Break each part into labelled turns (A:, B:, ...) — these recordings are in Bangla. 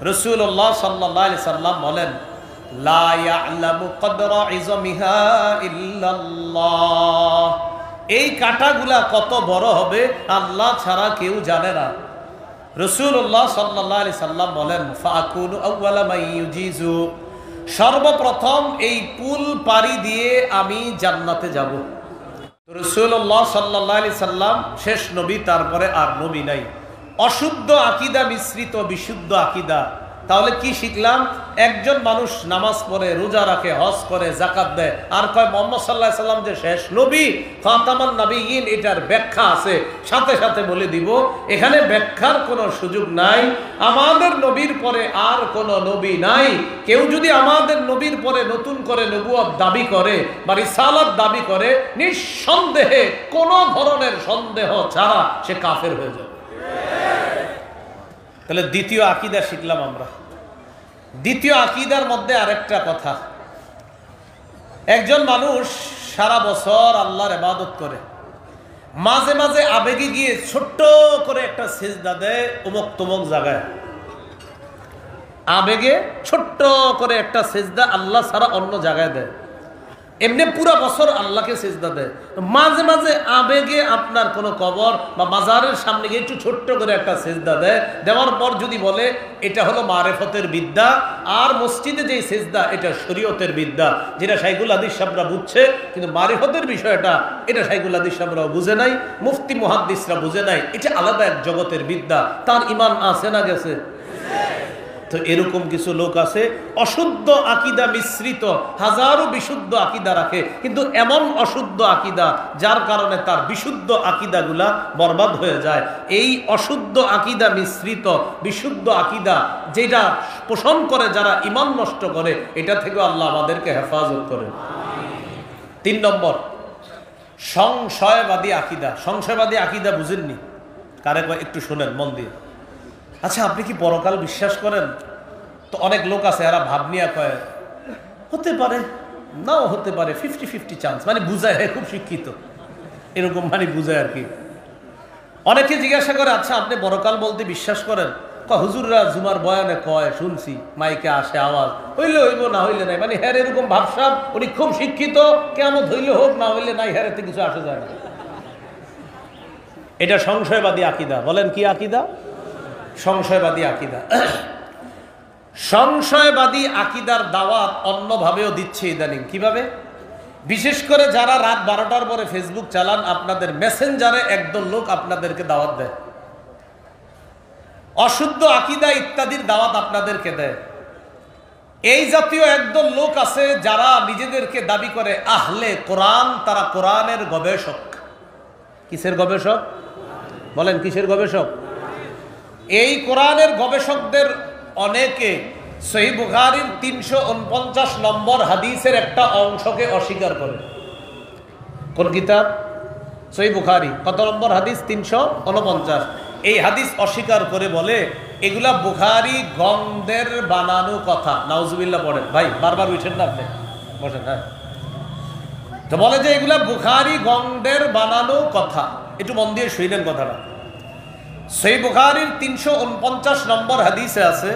A: রাসূলুল্লাহ সাল্লাল্লাহু আলাইহি সাল্লাম বলেন, লা ইয়ালামু কদরা ইজমিহা ইল্লাল্লাহ। এই কাঁটাগুলা কত বড় হবে আল্লাহ ছাড়া কেউ জানে না। রাসূলুল্লাহ সাল্লাল্লাহু আলাইহি সাল্লাম বলেন, ফাকুনু আউওয়ালা মান ইউজিজু, সর্বপ্রথম এই পুল পাড়ি দিয়ে আমি জান্নাতে যাব। রাসূলুল্লাহ সাল্লাল্লাহু আলাইহি সাল্লাম শেষ নবী, তারপরে আর নবী নাই। অশুদ্ধ আকীদা মিশ্রিত বিশুদ্ধ আকীদা। তাহলে কি শিখলাম? একজন মানুষ নামাজ পড়ে, রোজা রাখে, হজ করে, যাকাত দেয়, আর কয় মুহাম্মদ সাল্লাল্লাহু আলাইহি সাল্লাম যে শেষ নবী, খাতামান নবিয়্যিন, এটার ব্যাখ্যা আছে। সাথে সাথে বলে দিব এখানে ব্যাখ্যার কোনো সুযোগ নাই। আমাদের নবীর পরে আর কোনো নবী নাই। কেউ যদি আমাদের নবীর পরে নতুন করে নবুয়ত দাবি করে বা রিসালাত দাবি করে, নিঃসন্দেহে কোনো ধরনের সন্দেহ ছাড়া সে কাফের হয়ে যাবে। তাহলে দ্বিতীয় আকীদা শিখলাম আমরা। দ্বিতীয় আকীদার মধ্যে আরেকটা কথা, একজন মানুষ সারা বছর আল্লাহর ইবাদত করে, মাঝে মাঝে আবেগে গিয়ে ছোট্ট করে একটা সিজদা দেয় অমুক তমুক জায়গায়। আবেগে ছোট্ট করে একটা সিজদা আল্লাহ ছাড়া অন্য জায়গায় দেয়। এমনি পুরো বছর আল্লাহকে সিজদা দেয়, মাঝে মাঝে আবেগে আপনার কোনো কবর বা মাজারের সামনে গিয়ে একটু ছোট্ট করে একটা সিজদা দেয়। দেওয়ার পর যদি বলে এটা হলো মারেফতের বিদ্যা, আর মসজিদে যেই সিজদা এটা শরীয়তের বিদ্যা, যেটা শাইখুল হাদিস সাহেবরা বুঝছে, কিন্তু মারেফতের বিষয়টা এটা শাইখুল হাদিস সাহেবরাও বুঝে নাই, মুফতি মুহাদ্দিসরা বুঝে নাই, এটা আলাদা এক জগতের বিদ্যা। তার ঈমান আছে না গেছে? তো এরকম কিছু লোক আছে অশুদ্ধ আকীদা মিশ্রিত, হাজারো বিশুদ্ধ আকীদা রাখে, কিন্তু এমন অশুদ্ধ আকীদা যার কারণে তার বিশুদ্ধ আকীদাগুলা বরবাদ হয়ে যায়। এই অশুদ্ধ আকীদা মিশ্রিত বিশুদ্ধ আকীদা যেটা পোষণ করে যারা ঈমান নষ্ট করে, এটা থেকে আল্লাহ আমাদেরকে হেফাজত করেন। 3 নম্বর, সংশয়বাদী আকীদা। সংশয়বাদী আকীদা বুঝেননি? কারে একটু শোনেন মন দিয়ে। আচ্ছা, আপনি কি পরকাল বিশ্বাস করেন? তো অনেক লোক আছে এরা ভাব নিয়ে কয় হতে পারে, নাও হতে পারে, 50-50 চান্স, মানে বুঝায়, খুব শিক্ষিত এরকম মানে বুঝায় আর কি। অনেকে জিজ্ঞাসা করে, আচ্ছা আপনি পরকাল বলতে বিশ্বাস করেন? হুজুররা জুমার বয়ানে কয়, শুনছি, মাইকে আসে আওয়াজ, হইলে হইব না হইলে নাই, মানে হ্যার এরকম ভাবসাব, উনি খুব শিক্ষিত, কেমন হইলে হোক না হইলে নাই, হ্যারেতে কিছু আসে যায় না। এটা সংশয়বাদী আকীদা। বলেন কি আকীদা? সংশয়বাদী আকীদা। সংশয়বাদী আকীদার দাওয়াত অন্যভাবেও দিচ্ছে ইদানিং। কিভাবে? বিশেষ করে যারা রাত 12টার পরে ফেসবুক চালান, আপনাদের মেসেঞ্জারে একদল লোক আপনাদেরকে দাওয়াত দেয়, অশুদ্ধ আকীদা ইত্যাদির দাওয়াত আপনাদেরকে দেয়। এই জাতীয় একদল লোক আছে যারা নিজেদেরকে দাবি করে আহলে কোরআন, তারা কোরআনের গবেষক। কিসের গবেষক? বলেন কিসের গবেষক? এই কোরআনের গবেষকদের অনেকে সহিহ বুখারীর 349 নম্বর হাদিসের একটা অংশকে অস্বীকার করে। কোন কিতাব? সহিহ বুখারী। কত নম্বর হাদিস? 349। এই হাদিস অস্বীকার করে বলে এগুলা বুখারী গন্ধের বানানো কথা। নাউজুবিল্লাহ পড়েন ভাই, বারবার উঠেন না আপনি, বসেন। হ্যাঁ, তো বলে যে এগুলা বুখারী গন্ধের বানানো কথা। একটু মন দিয়ে শুনলেন কথাটা। সহিহ বুখারীর 349 নম্বর হাদিসে আছে,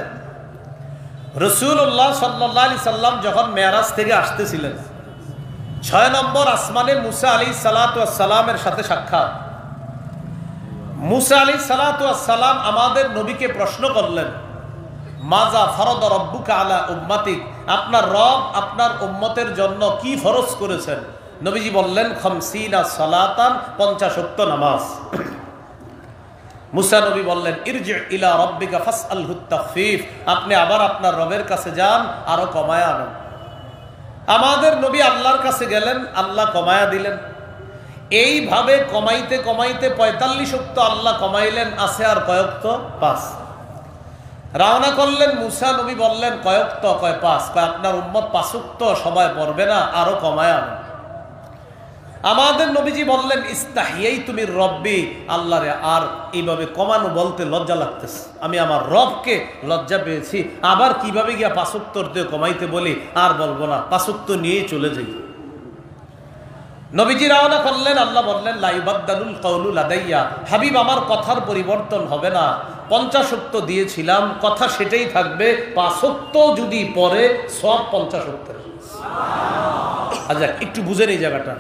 A: রাসূলুল্লাহ সাল্লাল্লাহু আলাইহি সাল্লাম যখন মেরাজ থেকে আসতেছিলেন, 6 নম্বর আসমানে মুসা আলাইহিস সালাতু ওয়াস সালামের সাথে সাক্ষাৎ। মুসা আলাইহিস সালাতু ওয়াস সালাম আমাদের নবীকে প্রশ্ন করলেন, মাজা ফরদ রব্বুকা আলা উম্মাতিক, আপনার রব আপনার উম্মতের জন্য কি ফরজ করেছেন? নবীজি বললেন, 50 সালাতান, 50 ওয়াক্ত নামাজ। মুসা নবী বললেন, ইরজি ইলা রাব্বিকা ফাসআলহু তাখফীফ, আপনি আবার আপনার রবের কাছে যান, আরো কমায়া আনেন। আমাদের নবী আল্লাহর কাছে গেলেন, আল্লাহ কমায়া দিলেন। এইভাবে কমাইতে কমাইতে 45 ওয়াক্ত আল্লাহ কমাইলেন। আছে আর কয়ক্ত? 5। রওনা করলেন মুসা নবী, বললেন কয়ক্ত? কয় 5। কয় আপনার উম্মত 5 ওয়াক্ত সবাই পড়বে না, আরো কমায়া আনেন। আমাদের নবীজি বললেন, ইস্তাহিয়াইতু মির রব্বি, আল্লাহরে আর এইভাবে কমানো বলতে লজ্জা লাগতেছে, আমি আমার রবকে লজ্জা পেয়েছি, আবার কিভাবে গিয়া 5 ওয়াক্ত দিয়ে কমাইতে বলি, আর বলবো না, 5 ওয়াক্ত নিয়েই চলে যাই। নবীজি রওনা করলেন। আল্লাহ বললেন, লা ইউবাদদালুল কাউলু লাদাইয়া, হাবিব আমার কথার পরিবর্তন হবে না। 50 ওয়াক্ত দিয়েছিলাম, কথা সেটাই থাকবে, 5 ওয়াক্ত যদি পরে সব 50 ওয়াক্তের। আচ্ছা একটু বুঝেন এই জায়গাটা।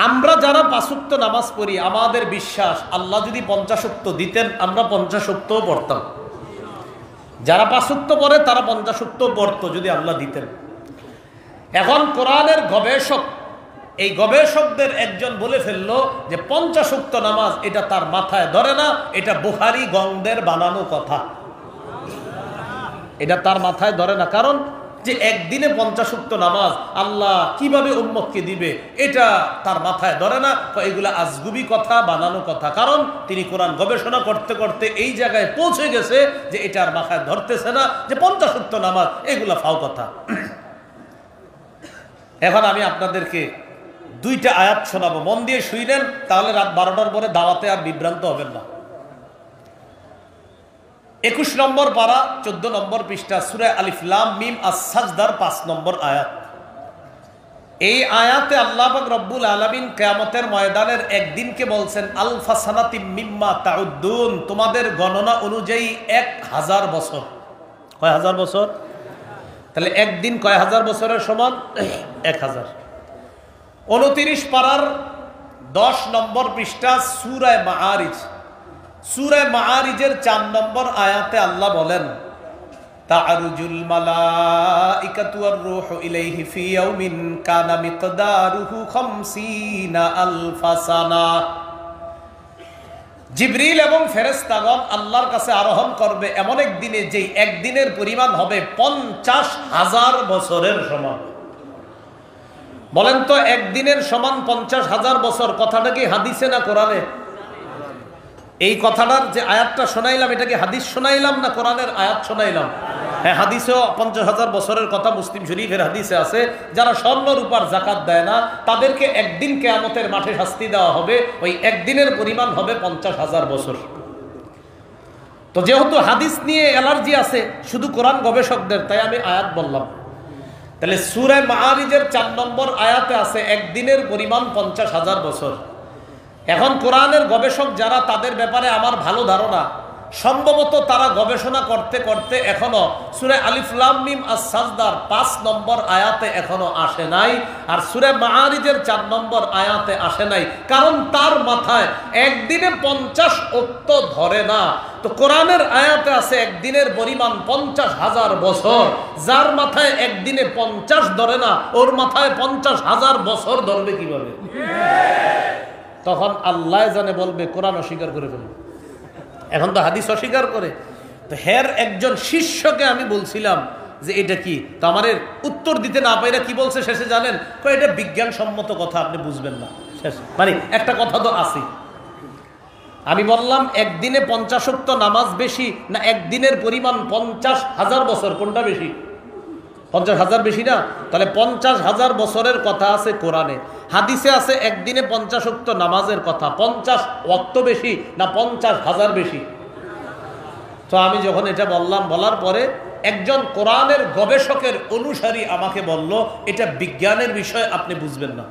A: আমরা যারা 5 ওয়াক্ত নামাজ পড়ি, আমাদের বিশ্বাস আল্লাহ যদি 50 ওয়াক্ত দিতেন আমরা 50 ওয়াক্তও পড়তাম। যারা 5 ওয়াক্ত পড়ে তারা 50 ওয়াক্ত পড়তো যদি আল্লাহ দিতেন। এখন কোরআনের গবেষক, এই গবেষকদের একজন বলে ফেললো যে 50 ওয়াক্ত নামাজ এটা তার মাথায় ধরে না, এটা বুখারী গঙ্গদের বানানো কথা, এটা তার মাথায় ধরে না। কারণ যে একদিনে 50 ওয়াক্ত নামাজ আল্লাহ কিভাবে উম্মতকে দিবে এটা তার মাথায় ধরে না, এগুলা আজগুবি কথা, বানানো কথা। কারণ তিনি কোরআন গবেষণা করতে করতে এই জায়গায় পৌঁছে গেছে যে এটা আর মাথায় ধরতেছে না যে 50 ওয়াক্ত নামাজ এগুলা ফাও কথা। এখন আমি আপনাদেরকে 2টা আয়াত শোনাবো, মন দিয়ে শুইলেন, তাহলে রাত 12টার পরে দাওয়াতে আর বিভ্রান্ত হবেন না। 21 নম্বর পারা 14 নম্বর পৃষ্ঠা, সূরা আলিফ লাম মিম আস-সাজদার 5 নম্বর আয়াত। এই আয়াতে আল্লাহ পাক রব্বুল আলামিন কিয়ামতের ময়দানের একদিনকে বলছেন আলফা সানাতিম মিম্মা তাউদ্দুন, তোমাদের গণনা অনুযায়ী 1000 বছর। কয় হাজার বছর? তাহলে একদিন কয় হাজার বছরের সমান? 1000। 29 পারার 10 নম্বর পৃষ্ঠা, সূরা মাআরিজ। সূরা মাআরিজের 4 নম্বর আয়াতে আল্লাহ বলেন তা'রুজুল মালাইকাতু ওয়ার রূহু ইলাইহি ফি ইয়াউমিন কানা মিকদারুহু 50 আলফা সানা। জিবরিল এবং ফেরেশতাগণ আল্লাহর কাছে আরোহণ করবে এমন এক দিনে যেই একদিনের পরিমাণ হবে 50,000 বছরের সমান। বলেন তো একদিনের সমান 50,000 বছর, কথাটা কি হাদিসে না কোরআনে? এই কথাটার যে আয়াতটা শোনাইলাম এটা কি হাদিস শোনাইলাম না কোরআনের আয়াত শোনাইলাম? হ্যাঁ, হাদিসেও 50,000 বছরের কথা মুসলিম শরীফের হাদিসে আছে। যারা স্বর্ণ রূপার যাকাত দেয় না তাদেরকে একদিন কিয়ামতের মাঠে শাস্তি দেওয়া হবে, ওই একদিনের পরিমাণ হবে 50,000 বছর। তো যেহেতু হাদিস নিয়ে অ্যালার্জি আছে শুধু কোরআন গবেষকদের, তাই আমি আয়াত বললাম। তাহলে সূরা মাআরিজের 4 নম্বর আয়াতে আছে একদিনের পরিমাণ 50,000 বছর। এখন কোরআনের গবেষক যারা, তাদের ব্যাপারে আমার ভালো ধারণা, সম্ভবত তারা গবেষণা করতে করতে এখনো সূরা আলিফ লাম মিম আস-সাজদার 5 নম্বর আয়াতে এখনো আসে নাই, আর সূরা মাআরিজের 4 নম্বর আয়াতে আসে নাই, কারণ তার মাথায় একদিনে 50 ওয়াক্ত ধরে না। তো কোরআনের আয়াতে আছে একদিনের পরিমাণ 50,000 বছর। যার মাথায় একদিনে 50 ধরে না, ওর মাথায় 50,000 বছর ধরবে কিভাবে? তখন আল্লাহ জানে বলবে কোরআন অস্বীকার করে ফেলবে। এখন তো হাদিস অস্বীকার করে। তো হের একজন শিষ্যকে আমি বলছিলাম যে এটা কি, তো আমার উত্তর দিতে না পাইরা কি বলছে শেষে জানেন? এটা বিজ্ঞানসম্মত কথা, আপনি বুঝবেন না। শেষ মানে একটা কথা তো আছে। আমি বললাম একদিনে 50 ওয়াক্ত নামাজ বেশি না একদিনের পরিমাণ 50,000 বছর, কোনটা বেশি? 50,000 বেশি না? তাহলে 50,000 বছরের কথা আছে কোরআনে, হাদিসে আছে একদিনে 50 ওয়াক্ত নামাজের কথা। 50 ওয়াক্ত বেশি না 50,000 বেশি? তো আমি যখন এটা বললাম, বলার পরে একজন কোরআনের গবেষকের অনুসারী আমাকে বলল এটা বিজ্ঞানের বিষয়, আপনি বুঝবেন না।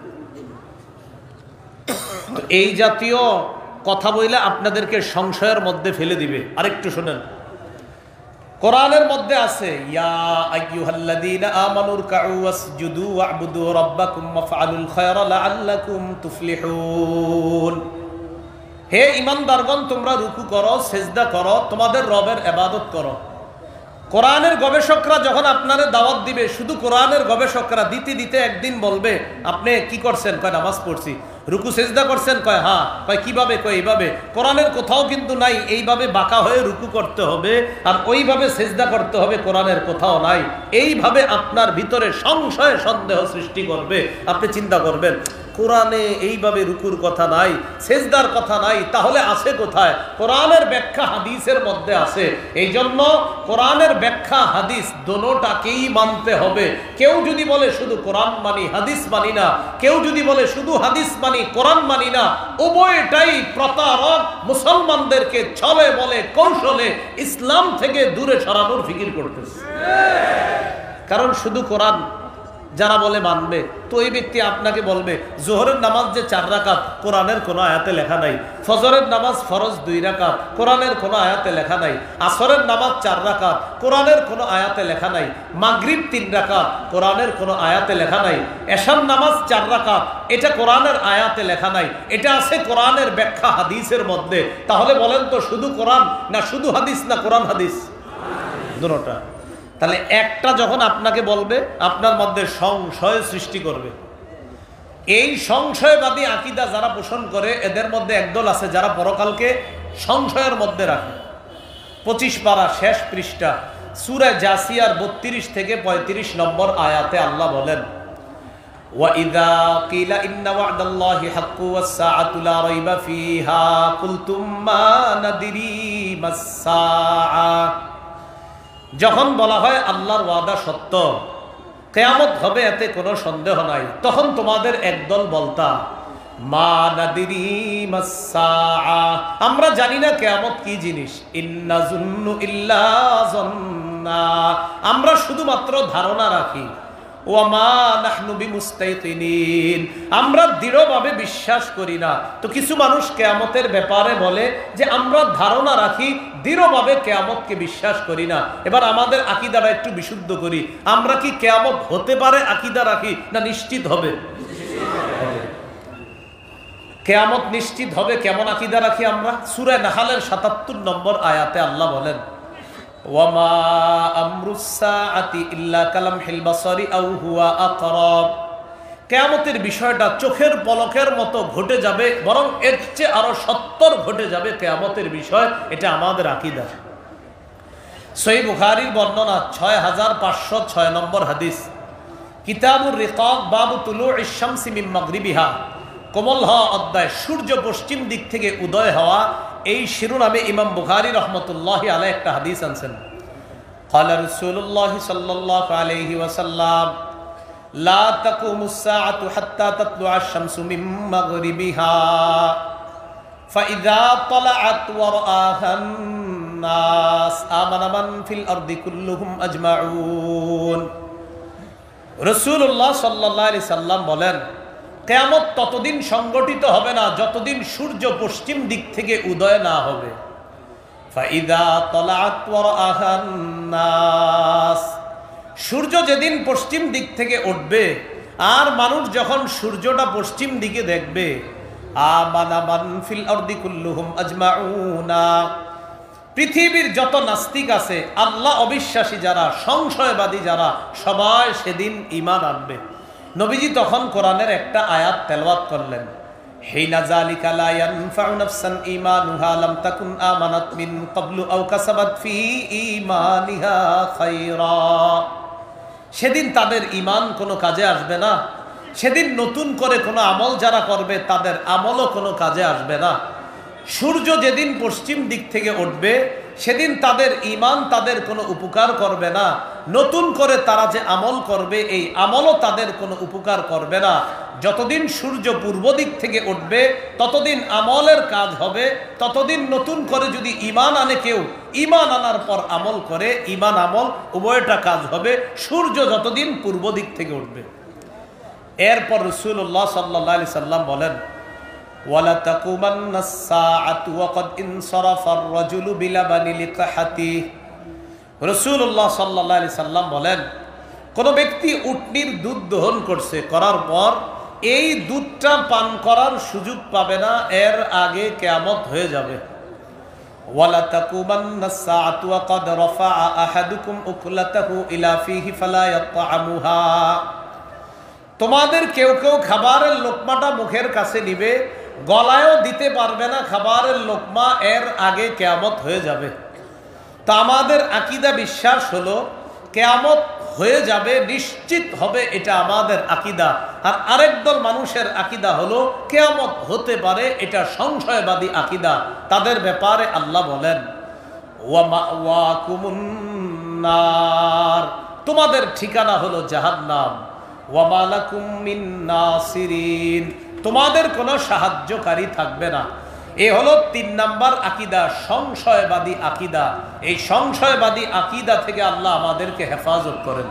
A: তো এই জাতীয় কথা বলে আপনাদেরকে সংশয়ের মধ্যে ফেলে দিবে। আরেকটু শুনেন, কোরআনের মধ্যে আছে ইয়া আইয়ুহাল্লাযীনা আমানুর কাউ ওয়াসজুদু ওয়া'বুদু রাব্বাকুম ওয়াফআলুল খায়রা লাআল্লাকুম তুফলিহুন। হে ঈমানদারগণ, তোমরা রুকু করো, সিজদা করো, তোমাদের রবের ইবাদত করো। কোরআনের গবেষকরা যখন আপনারে দাওয়াত দিবে, শুধু কোরআনের গবেষকরা দিতে দিতে একদিন বলবে আপনি কি করছেন? কয় নামাজ পড়ছি। রুকু সিজদা করছেন? কয় হ্যাঁ। কয় কিভাবে? কয় এইভাবে। কোরআনের কোথাও কিন্তু নাই এইভাবে বাঁকা হয়ে রুকু করতে হবে আর ওইভাবে সিজদা করতে হবে, কোরআনের কোথাও নাই। এইভাবে আপনার ভিতরে সংশয় সন্দেহ সৃষ্টি করবে। আপনি চিন্তা করবেন কোরআনে এইভাবে রুকুর কথা নাই, সিজদার কথা নাই, তাহলে আছে কোথায়? কোরআনের ব্যাখ্যা হাদিসের মধ্যে আছে। এই জন্য কোরআনের ব্যাখ্যা হাদিস দোনোটাকেই মানতে হবে। কেউ যদি বলে শুধু কোরআন মানি হাদিস মানি না, কেউ যদি বলে শুধু হাদিস মানি কোরআন মানি না, উভয়টাই প্রতারক মুসলমানদেরকে ছলে বলে কৌশলে ইসলাম থেকে দূরে সরানোর ফিকির করতেছে। কারণ শুধু কোরআন যারা বলে মানবে, তো ওই ব্যক্তি আপনাকে বলবে জোহরের নামাজ যে 4 রাকাত কোরআনের কোনো আয়াতে লেখা নাই, ফজরের নামাজ ফরজ 2 রাকাত কোরআনের কোনো আয়াতে লেখা নাই, আসরের নামাজ 4 রাকাত কোরআনের কোনো আয়াতে লেখা নাই, মাগরিব 3 রাকাত কোরআনের কোনো আয়াতে লেখা নাই, এশার নামাজ 4 রাকাত এটা কোরআনের আয়াতে লেখা নাই, এটা আছে কোরআনের ব্যাখ্যা হাদিসের মধ্যে। তাহলে বলেন তো শুধু কোরআন না শুধু হাদিস না কোরআন হাদিস? দুটোটা। তাহলে একটা যখন আপনাকে বলবে আপনার মধ্যে সংশয় সৃষ্টি করবে। এই সংশয়বাদী আকীদা যারা পোষণ করে এদের মধ্যে একদল আছে যারা পরকালকে সংশয়ের মধ্যে রাখে। 25 পারা শেষ পৃষ্ঠা সূরা জাসিয়ার 32 থেকে 35 নম্বর আয়াতে আল্লাহ বলেন, وَإِذَا قِيلَ إِنَّ وَعْدَ اللَّهِ حَقٌّ وَالسَّاعَةُ لَا رَيْبَ فِيهَا قُلْتُمْ مَا نَدْرِي مَا السَّاعَةُ। যখন বলা হয় আল্লাহর ওয়াদা সত্য, কিয়ামত হবে এতে কোনো সন্দেহ নাই, তখন তোমাদের একদল বলতা মা নাদিরি মাস সাআ, আমরা জানি না কিয়ামত কি জিনিস, ইন্না যুন্নু ইল্লা যন্না, আমরা শুধুমাত্র ধারণা রাখি, ওয়া মা নাহনু বিমুস্তাইকিনিন, আমরা দৃঢ়ভাবে বিশ্বাস করি না। তো কিছু মানুষ কিয়ামতের ব্যাপারে বলে যে আমরা ধারণা রাখি, দৃঢ়ভাবে কিয়ামতকে বিশ্বাস করি না। এবার আমাদের আকীদাটা একটু বিশুদ্ধ করি, আমরা কি কিয়ামত হতে পারে আকীদা রাখি না নিশ্চিত হবে? কিয়ামত নিশ্চিত হবে কেমন আকীদা রাখি আমরা? সূরা নাহলের 77 নম্বর আয়াতে আল্লাহ বলেন, ওয়ামা আমরুস সাআতি ইল্লা কালামহিল বাসারি আও হুয়া আকরাব, কিয়ামতের বিষয়টা চোখের পলকের মতো ঘটে যাবে, বরং এর চেয়ে আরো 70 ঘটে যাবে কিয়ামতের বিষয়। এটা আমাদের আকীদা। সহিহ বুখারীর বর্ণনা 6506 নম্বর হাদিস, কিতাবুর রিকাব বাবু তুলুইশ শামসি মিন মাগরিবিহা, কোমল হওয়া অধ্যায়, সূর্য পশ্চিম দিক থেকে উদয় হওয়া, এই শিরোনামে ইমাম বুখারী রাহমাতুল্লাহি আলাইহি একটা হাদিস আনছেন। ক্বালা রাসূলুল্লাহি সাল্লাল্লাহু আলাইহি ওয়াসাল্লাম লা তাকুমুস সাআতু হাত্তা তাতলুআশ শামসু মিন মাগরিবিহা ফাইযা তালাআত ওয়া রাআহান নাস আমানা মান ফিল আরদি কুল্লুহুম আজমাউন। রাসূলুল্লাহ সাল্লাল্লাহু আলাইহি সাল্লাম বলেন, কিয়ামত ততদিন সংগঠিত হবে না যতদিন সূর্য পশ্চিম দিক থেকে উদয় না হবে। ফাইদা তালাআত ওয়া রাআহান নাস, সূর্য যেদিন পশ্চিম দিক থেকে উঠবে আর মানুষ যখন সূর্যটা পশ্চিম দিকে দেখবে, আমানা মান ফিল আরদি কুল্লুহুম আজমাউনা, পৃথিবীর যত নাস্তিক আছে, আল্লাহ অবিশ্বাসী যারা, সংশয়বাদী যারা, সবাই সেদিন ঈমান আনবে। নবীজি তখন কোরআনের একটা আয়াত তেলাওয়াত করলেন, হিনা যালিকা লা ইয়ানফাউ নাফসান ঈমানুহা লাম তাকুন আমানাত মিন ক্বাবলু আও কাসাবাত ফি ঈমানিহা খায়রা, সেদিন তাদের ঈমান কোনো কাজে আসবে না, সেদিন নতুন করে কোনো আমল যারা করবে তাদের আমলও কোনো কাজে আসবে না। সূর্য যেদিন পশ্চিম দিক থেকে উঠবে সেদিন তাদের ঈমান তাদের কোনো উপকার করবে না, নতুন করে তারা যে আমল করবে এই আমলও তাদের কোনো উপকার করবে না। যতদিন সূর্য পূর্ব দিক থেকে উঠবে ততদিন আমলের কাজ হবে, ততদিন নতুন করে যদি ঈমান আনে কেউ, ঈমান আনার পর আমল করে, ঈমান আমল উভয়টা কাজ হবে সূর্য যতদিন পূর্ব দিক থেকে উঠবে। এরপর রাসূলুল্লাহ সাল্লাল্লাহু আলাইহি সাল্লাম বলেন, ওয়ালা তাকুমান্নাস সাআতু ওয়া ক্বাদ ইনসারাফার রাজুলু বিলাবানি লিকাহাতি। রাসূলুল্লাহ সাল্লাল্লাহু আলাইহি সাল্লাম বলেন, কোন ব্যক্তি উটনির দুধ দহন করছে, করার পর এই দুধটা পান করার সুযোগ পাবে না, এর আগে কিয়ামত হয়ে যাবে। ওয়ালা তাকুমান্নাস সাআতু ওয়া ক্বাদ রাফা'a আহাদুকুম উকলাতাহু ইলা ফিহি ফালা ইয়াতআমুহা, তোমাদের কেউ কেউ খাবারের লোকমাটা মুখের কাছে নিবে, গলায়ও দিতে পারবে না খাবারের লোকমা, এর আগে কিয়ামত হয়ে যাবে। তা আমাদের আকীদা বিশ্বাস হলো কিয়ামত হয়ে যাবে, নিশ্চিত হবে, এটা আমাদের আকীদা। আর আরেক দল মানুষের আকীদা হলো কিয়ামত হতে পারে, এটা সংশয়বাদী আকীদা। তাদের ব্যাপারে আল্লাহ বলেন, ওয়া মাওয়াকুমুন নার, তোমাদের ঠিকানা হলো জাহান্নাম, ওয়া মা লাকুম মিন নাসিরিন, তোমাদের কোনো সাহায্যকারী থাকবে না। এ হলো 3 নাম্বার আকীদা, সংশয়বাদী আকীদা। এই সংশয়বাদী আকীদা থেকে আল্লাহ আমাদেরকে হেফাজত করেন।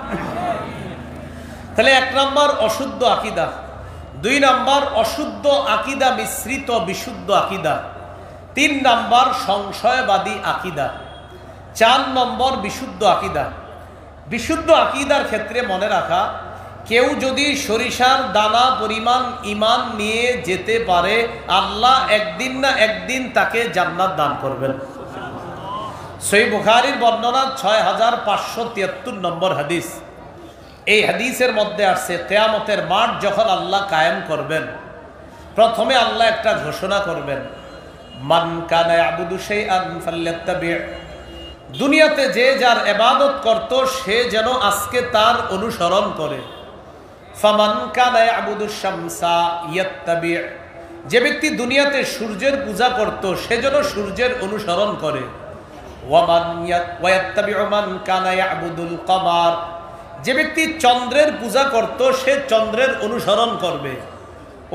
A: তাহলে 1 নম্বর অশুদ্ধ আকীদা, 2 নম্বর অশুদ্ধ আকীদা মিশ্রিত বিশুদ্ধ আকীদা, 3 নম্বর সংশয়বাদী আকীদা, 4 নম্বর বিশুদ্ধ আকীদা। বিশুদ্ধ আকীদার ক্ষেত্রে মনে রাখা, কেউ যদি সরিষার দানা পরিমাণ ইমান নিয়ে যেতে পারে, আল্লাহ একদিন না একদিন তাকে জান্নাত দান করবেন। সহিহ বুখারীর বর্ণনা 6573 নম্বর হাদিস। এই হাদিসের মধ্যে আসছে, কিয়ামতের মাঠ যখন আল্লাহ কায়েম করবেন, প্রথমে আল্লাহ একটা ঘোষণা করবেন, মান কানা ইয়াবুদু শাইআন ফালইত্তাবি'। দুনিয়াতে যে যার ইবাদত করত সে যেন আজকে তার অনুসরণ করে। ফামান কানা ইয়াবুদু শামসা ইয়াত্তাবি'। যে ব্যক্তি দুনিয়াতে সূর্যের পূজা করত সে যেন সূর্যের অনুসরণ করে। ওয়ামান ইয়াত্তাবি'ু মান কানা ইয়াবুদুল কমার। যে ব্যক্তি চন্দ্রের পূজা করত সে চন্দ্রের অনুসরণ করবে।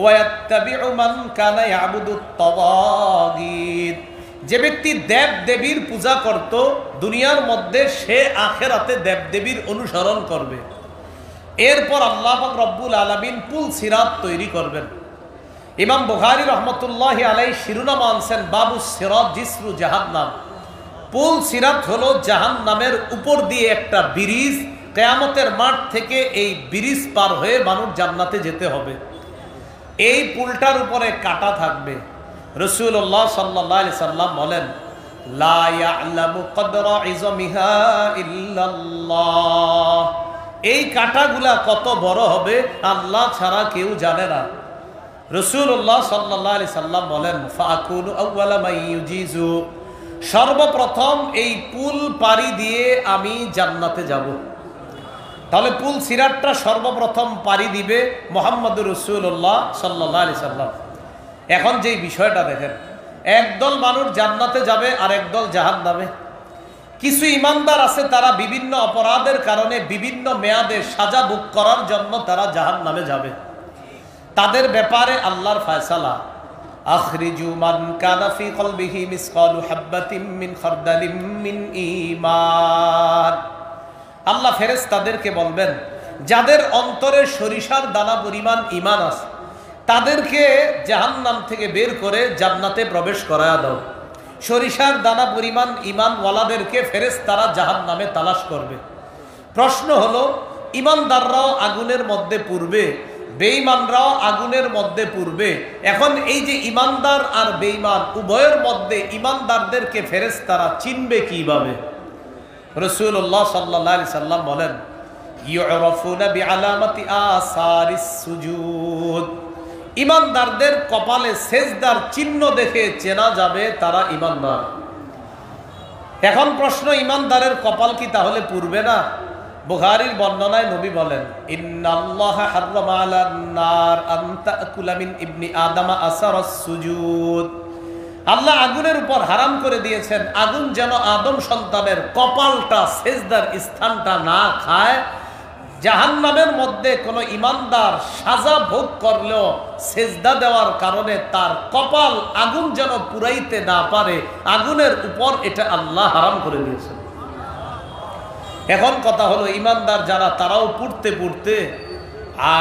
A: ওয়ায়াত্তাবি'ু মান কানা ইয়াবুদুত তাওয়াগীত। যে ব্যক্তি দেব দেবীর পূজা করত দুনিয়ার মধ্যে সে আখিরাতে দেব দেবীর অনুসরণ করবে। এরপর আল্লাহ পাক রব্বুল আলামিন পুল সিরাত তৈরি করবেন। ইমাম বুখারী রাহমাতুল্লাহি আলাইহি শিরোনাম আনছেন বাবুস সিরাত জিসরু জাহান্নাম। পুল সিরাত হলো জাহান্নামের উপর দিয়ে একটা ব্রিজ। কিয়ামতের মাঠ থেকে এই ব্রিজ পার হয়ে মানুষ জান্নাতে যেতে হবে। এই পুলটার উপরে কাঁটা থাকবে। রাসূলুল্লাহ সাল্লাল্লাহু আলাইহি সাল্লাম বলেন, লা ইয়ালামু কদরা ইজমিহা ইল্লাল্লাহ। এই কাঁটাগুলা কত বড় হবে আল্লাহ ছাড়া কেউ জানে না। রাসূলুল্লাহ সাল্লাল্লাহু আলাইহি সাল্লাম বলেন, ফাকুনু আউওয়ালা মান ইউজিজু। সর্বপ্রথম এই পুল পাড়ি দিয়ে আমি জান্নাতে যাব। তাহলে পুল সিরাতটা সর্বপ্রথম পাড়ি দিবে মুহাম্মদুর রাসূলুল্লাহ সাল্লাল্লাহু আলাইহি সাল্লাম। এখন যেই বিষয়টা দেখেন, একদল মানুষ জান্নাতে যাবে আর একদল জাহান্নামে। কিছু ইমানদার আছে তারা বিভিন্ন অপরাধের কারণে বিভিন্ন মেয়াদে সাজা ভোগ করার জন্য তারা জাহান্নামে যাবে। তাদের ব্যাপারে আল্লাহর ফয়সালা, আখরিজু মান কানা ফি কলবিহি মিসকালু হাববাতিন মিন খারদালিন মিন ঈমান। আল্লাহ ফেরেশতাদেরকে বলবেন, যাদের অন্তরে সরিষার দানা পরিমাণ ঈমান আছে তাদেরকে জাহান্নাম থেকে বের করে জান্নাতে প্রবেশ করায়া দাও। সরিষার দানা পরিমাণ ঈমানওয়ালাদেরকে ফেরেশতারা জাহান্নামে তালাশ করবে। প্রশ্ন হলো, ঈমানদাররাও আগুনের মধ্যে পূর্বে, বেঈমানরাও আগুনের মধ্যে পূর্বে। এখন এই যে ঈমানদার আর বেঈমান উভয়ের মধ্যে ঈমানদারদেরকে ফেরেশতারা চিনবে কিভাবে? রাসূলুল্লাহ সাল্লাল্লাহু আলাইহি সাল্লাম বলেন, ইউরাফুনা বিআলামাতি আসারিস সুজুদ। ঈমানদারদের কপালে সেজদার চিহ্ন দেখে চেনা যাবে তারা ঈমানদার। এখন প্রশ্ন, ঈমানদারের কপাল কি তাহলে পূর্বে না? বুখারীর বর্ণনায় নবী বলেন, ইন্নাল্লাহা হাররামা আলান নার আন তাকুলা মিন ইবনি আদম আসারাস সুজুদ। আল্লাহ আগুনের উপর হারাম করে দিয়েছেন আগুন যেন আদম সন্তানের কপালটা, সেজদার স্থানটা না খায়। জাহান্নামের মধ্যে কোনো ঈমানদার সাজা ভোগ করলেও সেজদা দেওয়ার কারণে তার কপাল আগুন যেন পুরাইতে না পারে, আগুনের উপর এটা আল্লাহ হারাম করে দিয়েছেন। এখন কথা হলো, ঈমানদার যারা তারাও পুড়তে পুড়তে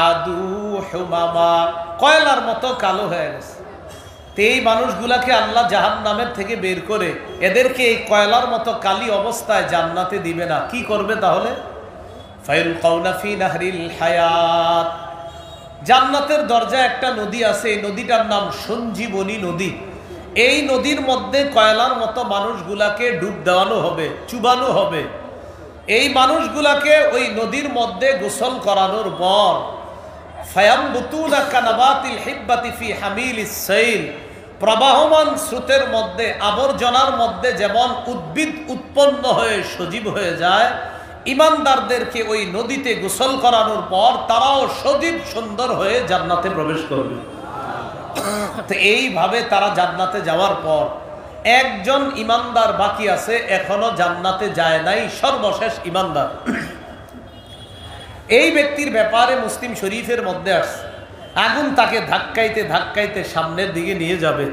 A: আদু হুমামা কয়লার মতো কালো হয়ে গেছে। এই মানুষগুলাকে আল্লাহ জাহান্নামের থেকে বের করে এদেরকে এই কয়লার মতো কালি অবস্থায় জান্নাতে দিবে না। কি করবে তাহলে? ফায়ুলকাউনা ফি নাহরিল হায়াত। জান্নাতের দরজা একটা নদী আছে, এই নদীটার নাম সঞ্জীবনী নদী। এই নদীর মধ্যে কয়লার মতো মানুষগুলাকে ডুব দেওয়ানো হবে, চুবানো হবে। এই মানুষগুলাকে ওই নদীর মধ্যে গোসল করানোর পর ফায়ামবুতুনা কানাবাতিল হিব্বাতি ফি হামিলিস সাইল। প্রবাহমান স্রোতের মধ্যে, আবর্জনার মধ্যে যেমন উদ্ভিদ উৎপন্ন হয়ে সজীব হয়ে যায়, ঈমানদারদেরকে ওই নদীতে গোসল করানোর পর তারাও সজীব সুন্দর হয়ে জান্নাতে প্রবেশ করবে। তো এইভাবে তারা জান্নাতে যাওয়ার পর একজন ঈমানদার বাকি আছে, এখনো জান্নাতে যায় নাই, সর্বশেষ ঈমানদার। এই ব্যক্তির ব্যাপারে মুসলিম শরীফের মধ্যে আসছে, আগুন তাকে ধাক্কাইতে ধাক্কাইতে সামনের দিকে নিয়ে যাবে।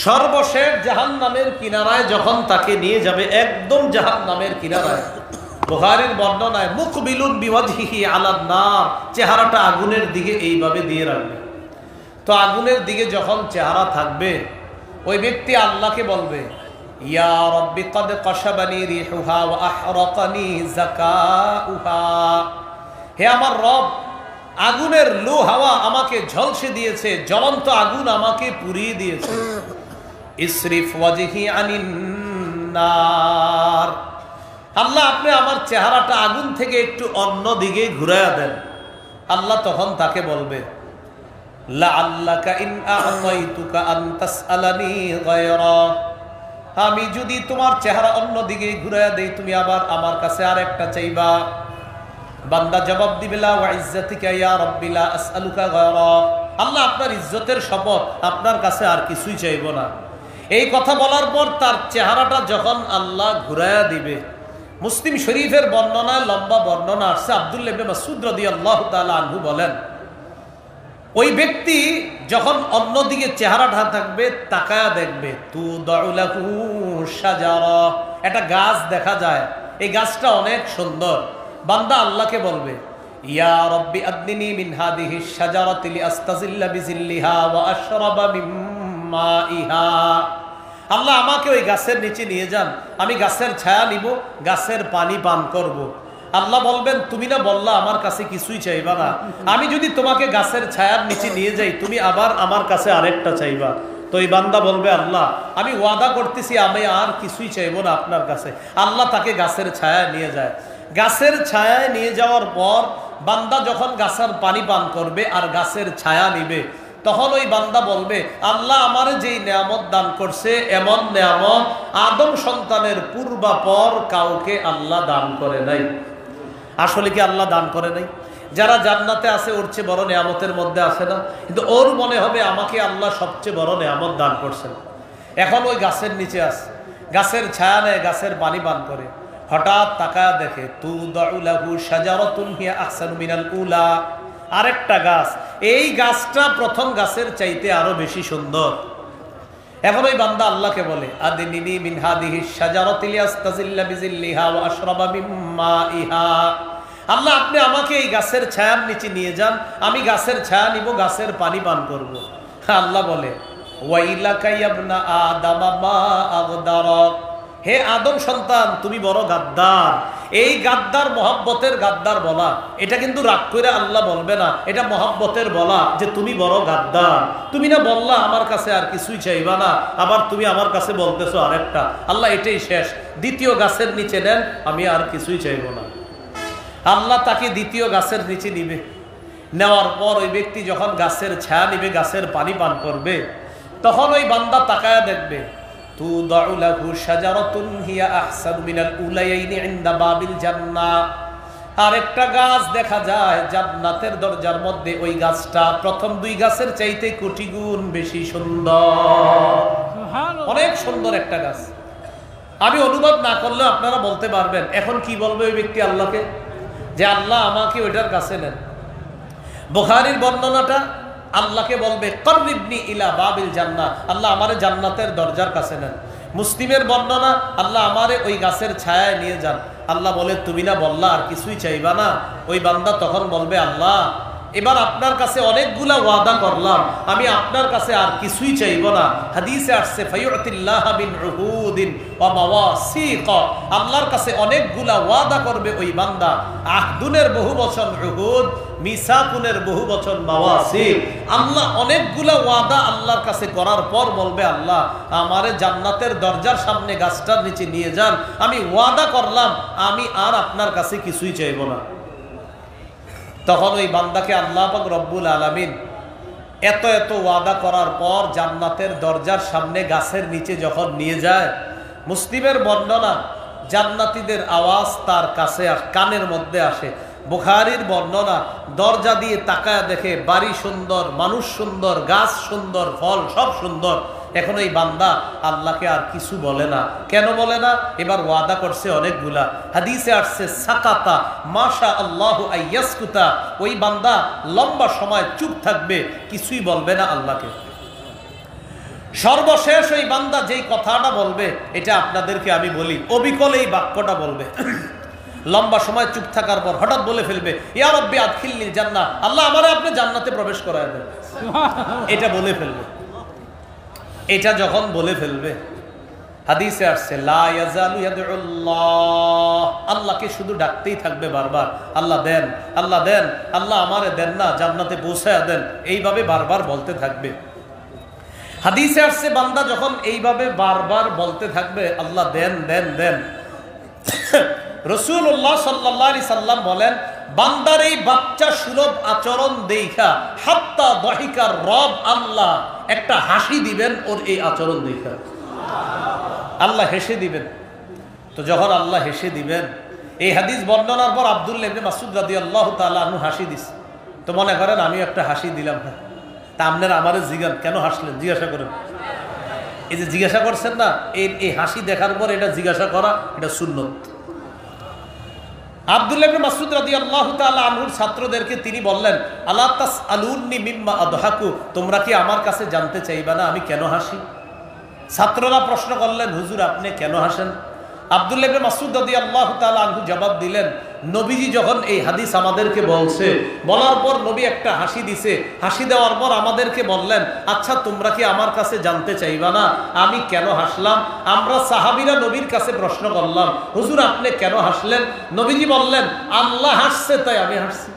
A: সর্বশেষ জাহান্নামের কিনারায় যখন তাকে নিয়ে যাবে, একদম জাহান্নামের কিনারায়, বুখারীর বর্ণনায় মুকবিলুন বিওয়াজহিহি আলান নার, চেহারাটা আগুনের দিকে এইভাবে দিয়ে রাখবে। তো আগুনের দিকে যখন চেহারা থাকবে, ওই ব্যক্তি আল্লাহকে বলবে, ইয়া রাব্বি ক্বাদ কাশাবানি রিহুহা ওয়া আহরাকানি যাকাউহা, হে আমার রব, আগুনের লু হাওয়া আমাকে ঝলসে দিয়েছে, জ্বলন্ত আগুন আমাকে পুড়িয়ে দিয়েছে। ইসরিফ ওয়াজহি আনিন নার, আল্লাহ আপনি আমার চেহারাটা আগুন থেকে একটু অন্য দিকে ঘুরাইয়া দেন। আল্লাহ তখন তাকে বলবে, লাআল্লাকা ইন আ'তাইতুকা আন তাসআলানি গায়রা, আমি যদি তোমার চেহারা অন্য দিকে ঘুরাইয়া দেই, তুমি আবার আমার কাছে আরেকটা চাইবা। বান্দা জবাব দিবে, লা ওয়া ইজ্জাতিকা ইয়া রাব্বি লা আসআলুকা গায়রা, আল্লাহ আপনার ইজ্জতের শপথ, আপনার কাছে আর কিছুই চাইব না। এই কথা বলার পর তার চেহারাটা যখন আল্লাহ ঘুরাইয়া দিবে, মুসলিম শরীফের বর্ণনায় লম্বা বর্ণনা আসছে, আব্দুল্লাহ ইবনে মাসউদ রাদিয়াল্লাহু তাআলা আনহু বলেন, ওই ব্যক্তি যখন অন্যদিকে চেহারাটা থাকবে, তাকায়া দেখবে, তুদাউ লাহু শাজারা, একটা গাছ দেখা যায়, এই গাছটা অনেক সুন্দর। বান্দা আল্লাহকে বলবে, ইয়া রাব্বি আদনিনি মিন হাদিহি শাজারাতি লিআস্তাজিল্লা বিজিল্লিহা ওয়া আশরাবা মিন মাইহা, আল্লাহ আমাকে ওই গাছের নিচে নিয়ে যান, আমি গাছের ছায়া নিব, গাছের পানি পান করব। আল্লাহ বলবেন, তুমি না বললা আমার কাছে কিছুই চাইবা না, আমি যদি তোমাকে গাছের ছায়ার নিচে নিয়ে যাই, তুমি আবার আমার কাছে আরেকটা চাইবা। তো এই বান্দা বলবে, আল্লাহ আমি ওয়াদা করতেছি আমি আর কিছুই চাইবো না আপনার কাছে। আল্লাহ তাকে গাছের ছায়ায় নিয়ে যায়। গাছের ছায়ায় নিয়ে যাওয়ার পর বান্দা যখন গাছের পানি পান করবে আর গাছের ছায়া নিবে, তখন ওই বান্দা বলবে, আল্লাহ আমারে যেই নেয়ামত দান করছে, এমন নেয়ামত আদম সন্তানের পূর্বাপর কাউকে আল্লাহ দান করে নাই। আসলে কি আল্লাহ দান করে নাই? যারা জান্নাতে আছে ওর চেয়ে বড় নেয়ামতের মধ্যে আছে না? কিন্তু ওর মনে হবে আমাকে আল্লাহ সবচেয়ে বড় নেয়ামত দান করছেন। এখন ওই গাছের নিচে আছে, গাছের ছায়া নেয়, গাছের পানি পান করে, হঠাৎ তাকায়া দেখে, তুদাউ লাহু শাজারাতুন হিয়া আহসানু মিনাল উলা, আরেকটা গাছ, এই গাছটা প্রথম গাছের চাইতে আরো বেশি সুন্দর। এখন ওই বান্দা আল্লাহকে বলে, আদিনিনি মিন হাদিহি শাজারাতি লিআস্তাজিল্লা বিজিল্লিহা ওয়া আশরাবা মিন মাইহা, আল্লাহ আপনি আমাকে এই গাছের ছায়ার নিচে নিয়ে যান, আমি গাছের ছায়া নিব, গাছের পানি পান করব। আল্লাহ বলে, ওয়াইলাকা ইয়া ইবনা আদম মা আগদারাক, হে আদম সন্তান তুমি বড় গাদ্দার। এই গাদ্দার মহব্বতের গাদ্দার বলা, এটা কিন্তু রাগ করে আল্লাহ বলবে না, এটা মহব্বতের বলা যে তুমি বড় গাদ্দার। তুমি না বললা আমার কাছে আর কিছুই চাইবা না, আবার তুমি আমার কাছে বলতেছো আরেকটা। আল্লাহ এটাই শেষ, দ্বিতীয় গাছের নিচে নেন, আমি আর কিছুই চাইব না। আল্লাহ তাকে দ্বিতীয় গাছের নিচে নিবে। নেওয়ার পর ওই ব্যক্তি যখন গাছের ছায়া নিবে, গাছের পানি পান করবে, তখন ওই বান্দা তাকায়া দেখবে, তুদাউ লাহু শাজারাতুন হিয়া আহসানু মিনাল উলায়াইনি ইনদা বাবিল জান্নাহ, আরেকটা গাছ দেখা যায় জান্নাতের দরজার মধ্যে। ওই গাছটা প্রথম দুই গাছের চাইতে কোটি গুণ বেশি সুন্দর, অনেক সুন্দর একটা গাছ। আমি অনুবাদ না করলে আপনারা বলতে পারবেন। এখন কি বলবে ওই ব্যক্তি আল্লাহকে, যে আল্লাহ আমাকে ওইটার কাছে নেন। বুখারীর বর্ণনাটা আল্লাহকে বলবে, করিবনি ইলা বাবিল জান্নাহ, আল্লাহ আমারে জান্নাতের দরজার কাছে নেন। মুসলিমের বর্ণনা, আল্লাহ আমারে ওই গাছের ছায়ায় নিয়ে যান। আল্লাহ বলে, তুমি না বললা আর কিছুই চাইবা না? ওই বান্দা তখন বলবে, আল্লাহ এবার আপনার কাছে অনেকগুলা ওয়াদা করলাম, আমি আপনার কাছে আর কিছুই চাইব না। হাদিসে আসছে, ফায়ুতিল্লাহা বিন উহুদিন ওয়া মাওয়াসিক, আল্লাহর কাছে অনেকগুলা ওয়াদা করবে ওই বান্দা। আহদুনের বহু বচন উহুদ, মিসাকুনের বহু বচন মাওয়াসিক। আল্লাহ অনেকগুলা ওয়াদা আল্লাহর কাছে করার পর বলবে, আল্লাহ আমারে জান্নাতের দরজার সামনে গাছটার নিচে নিয়ে যান, আমি ওয়াদা করলাম আমি আর আপনার কাছে কিছুই চাইব না। তখন ওই বান্দাকে আল্লাহ পাক রব্বুল আলামিন এত এত ওয়াদা করার পর জান্নাতের দরজার সামনে গাছের নিচে যখন নিয়ে যায়, মুসলিমের বর্ণনা, জান্নাতীদের আওয়াজ তার কাছে কানের মধ্যে আসে। বুখারীর বর্ণনা, দরজা দিয়ে তাকায়া দেখে বাড়ি সুন্দর, মানুষ সুন্দর, গাছ সুন্দর, ফল সব সুন্দর। এখন এই বান্দা আল্লাহকে আর কিছু বলে না। কেন বলে না? এবার ওয়াদা করছে অনেকগুলা। হাদিসে আসছে, সাকাতা মাশা আল্লাহু আইয়াসকুতা, ওই বান্দা লম্বা সময় চুপ থাকবে, কিছুই বলবে না আল্লাহকে। সর্বশেষ ওই বান্দা যেই কথাটা বলবে, এটা আপনাদেরকে আমি বলি, অবিকল এই বাক্যটা বলবে, লম্বা সময় চুপ থাকার পর হঠাৎ বলে ফেলবে, ইয়া রাব্বি আদখিলনিল জান্নাহ, আল্লাহ আমারে আপনি জান্নাতে প্রবেশ করায় দেন। এটা বলে ফেলবে। এটা যখন বলে ফেলবে, হাদিসে আসছে লা ইয়াজালু ইয়াদউল্লাহ, আল্লাহকে শুধু ডাকতেই থাকবে বারবার, আল্লাহ দেন, আল্লাহ দেন, আল্লাহ আমারে দেন না, জান্নাতে পৌঁছায়া দেন, এইভাবে বারবার বলতে থাকবে। হাদিসে আসছে বান্দা যখন এইভাবে বারবার বলতে থাকবে আল্লাহ দেন দেন দেন, রাসূলুল্লাহ সাল্লাল্লাহু আলাইহি সাল্লাম বলেন বান্দার এই বাচ্চা সুলভ আচরণ দেখা হাত্তা দহিকার রব, আল্লাহ একটা হাসি দিবেন ওর এই আচরণ দেখা, আল্লাহ হেসে দিবেন। তো যখন আল্লাহ হেসে দিবেন, এই হাদিস বর্ণনার পর আব্দুল্লাহ ইবনে মাসউদ রাদিয়াল্লাহু তাআলা আনহু হাসি দিস। তো মনে করেন আমি একটা হাসি দিলাম, হ্যাঁ, তা আপনারা আমারে জিজ্ঞান কেন হাসলেন, জিজ্ঞাসা করেন। এই যে জিজ্ঞাসা করছেন না, এই হাসি দেখার পর এটা জিজ্ঞাসা করা, এটা সুন্নত। আব্দুল্লাহ ইবনে মাসউদ রাদিয়াল্লাহু তাআলা আনহুর ছাত্রদেরকে তিনি বললেন, আলা তাসআলুনি মিম্মা আদহাকু, তোমরা কি আমার কাছে জানতে চাইবা না আমি কেন হাসি? ছাত্ররা প্রশ্ন করলেন, হুজুর আপনি কেন হাসেন? আব্দুল্লাহ ইবনে মাসউদ রাদিয়াল্লাহু তাআলা আনহু জবাব দিলেন, নবীজি যখন এই হাদিস আমাদেরকে বলছে, বলার পর নবী একটা হাসি দিছে, হাসি দেওয়ার পর আমাদেরকে বললেন, আচ্ছা তোমরা কি আমার কাছে জানতে চাইবা না আমি কেন হাসলাম? আমরা সাহাবীরা নবীর কাছে প্রশ্ন করলাম, হুজুর আপনি কেন হাসলেন? নবীজি বললেন, আল্লাহ হাসছে তাই আমি হাসছি।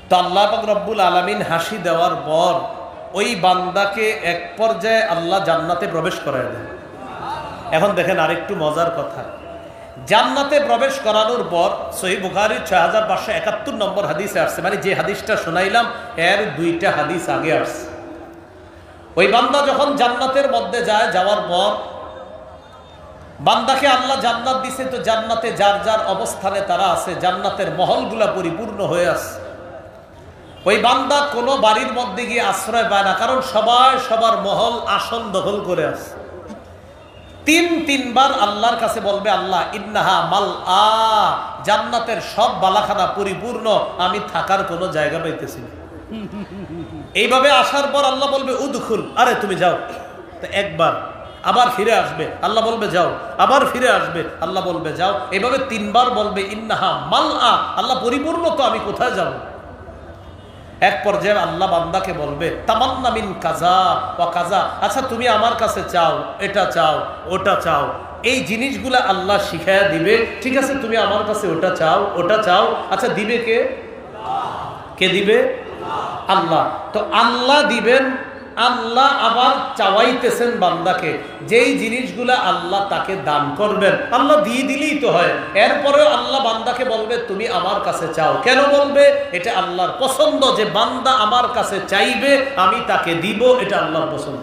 A: তো আল্লাহ পাক রব্বুল আলামিন হাসি দেওয়ার পর ওই বান্দাকে এক পর্যায়ে আল্লাহ জান্নাতে প্রবেশ করায় দেন। এখন দেখেন আরেকটু মজার কথা, জান্নাতে প্রবেশ করানোর পর সহিহ বুখারীর 6571 নম্বর হাদিসে আসছে, মানে যে হাদিসটা শোনাইলাম এর 2টা হাদিস আগে আসছে। ওই বান্দা যখন জান্নাতের মধ্যে যায়, যাওয়ার পর বান্দাকে আল্লাহ জান্নাত দিছে, তো জান্নাতে যার যার অবস্থানে তারা আছে, জান্নাতের মহলগুলা পরিপূর্ণ হয়ে আছে। ওই বান্দা কোনো বাড়ির মধ্যে গিয়ে আশ্রয় পায় না, কারণ সবাই সবার মহল আসন দখল করে আছে। তিনবার আল্লাহর কাছে বলবে, আল্লাহ ইন্নাহা মাল আ, জান্নাতের সব বালাখানা পরিপূর্ণ, আমি থাকার কোনো জায়গা পাইতেছি না। এইভাবে আসার পর আল্লাহ বলবে উদখুল, আরে তুমি যাও। তো একবার, আবার ফিরে আসবে, আল্লাহ বলবে যাও, আবার ফিরে আসবে, আল্লাহ বলবে যাও। এইভাবে 3বার বলবে ইন্নাহা মাল আ, আল্লাহ পরিপূর্ণ, তো আমি কোথায় যাব? এক পর্যায়ে আল্লাহ বান্দাকে বলবে তামান্না মিন কাজা ওয়া কাজা, আচ্ছা তুমি আমার কাছে চাও, এটা চাও, ওটা চাও, এই জিনিসগুলা আল্লাহ শিখায়া দিবে। ঠিক আছে, তুমি আমার কাছে ওটা চাও, ওটা চাও, আচ্ছা দিবে কে? কে দিবে? আল্লাহ। তো আল্লাহ দিবেন, আল্লাহ আবার চাওয়াইতেছেন বান্দাকে, যেই জিনিসগুলা আল্লাহ তাকে দান করবেন আল্লাহ দিয়ে দিলেই তো হয়। এরপরেও আল্লাহ বান্দাকে বলবে তুমি আমার কাছে চাও। কেন বলবে? এটা আল্লাহর পছন্দ যে বান্দা আমার কাছে চাইবে আমি তাকে দিব, এটা আল্লাহর পছন্দ।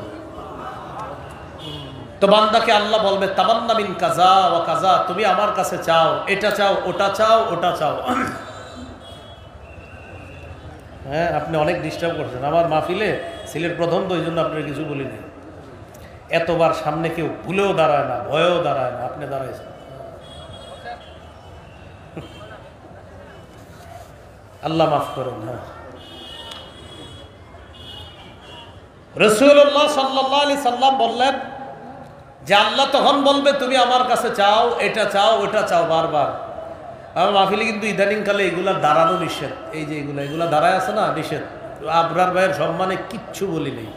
A: তো বান্দাকে আল্লাহ বলবে তামান্না মিন কাজা ওয়া কাজা, তুমি আমার কাছে চাও, এটা চাও, ওটা চাও, ওটা চাও। হ্যাঁ, আপনি অনেক ডিস্টার্ব করছেন আমার মাহফিলে, সিলেট প্রথম তো, এই জন্য আপনার কিছু বলি না। এতবার সামনে কেউ ভুলেও দাঁড়ায় না, ভয়েও দাঁড়ায় না, আপনি দাঁড়াইছেন। আল্লাহ মাফ করেন। হ্যাঁ, রাসূলুল্লাহ সাল্লাল্লাহু আলাইহি সাল্লাম বললেন যে আল্লাহ তখন বলবে তুমি আমার কাছে চাও, এটা চাও, ওটা চাও, বারবার। আমার মাহফিলে কিন্তু ইদানিং কালে এগুলা দাঁড়ানো নিষেধ। এই যে এগুলা দাঁড়ায় আছে না, নিষেধ। আবরার ভাইয়ের সম্মানে কিচ্ছু বলি নেই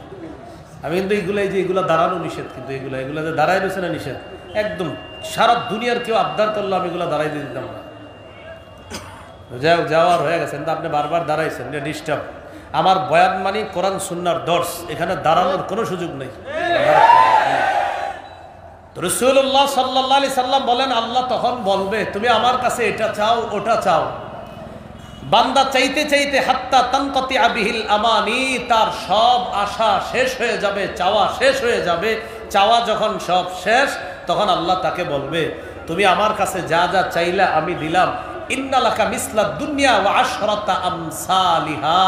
A: আমি, কিন্তু এগুলা দাঁড়ানো নিষেধ। কিন্তু এগুলা যে দাঁড়ায় রয়েছে না, নিষেধ একদম। সারা দুনিয়ার কেউ আবদার করলো আমি এগুলা দাঁড়াই দিয়ে দিতাম না। যাওয়ার হয়ে গেছে, কিন্তু আপনি বারবার দাঁড়াইছেন, এটা ডিস্টার্ব। আমার বয়ান মানে কোরআন সুন্নাহর দর্স, এখানে দাঁড়ানোর কোনো সুযোগ নেই। রাসূলুল্লাহ সাল্লাল্লাহু আলাইহি সাল্লাম বলেন আল্লাহ তখন বলবে তুমি আমার কাছে এটা চাও, ওটা চাও। বান্দা চাইতে চাইতে হাত্তা তানকাতিয়া বিহিল আমানি, তার সব আশা শেষ হয়ে যাবে, চাওয়া শেষ হয়ে যাবে। চাওয়া যখন সব শেষ, তখন আল্লাহ তাকে বলবে তুমি আমার কাছে যা যা চাইলা আমি দিলাম। ইন্নালাকা মিসলা দুনিয়া ওয়া আশরাতা আমসালিহা,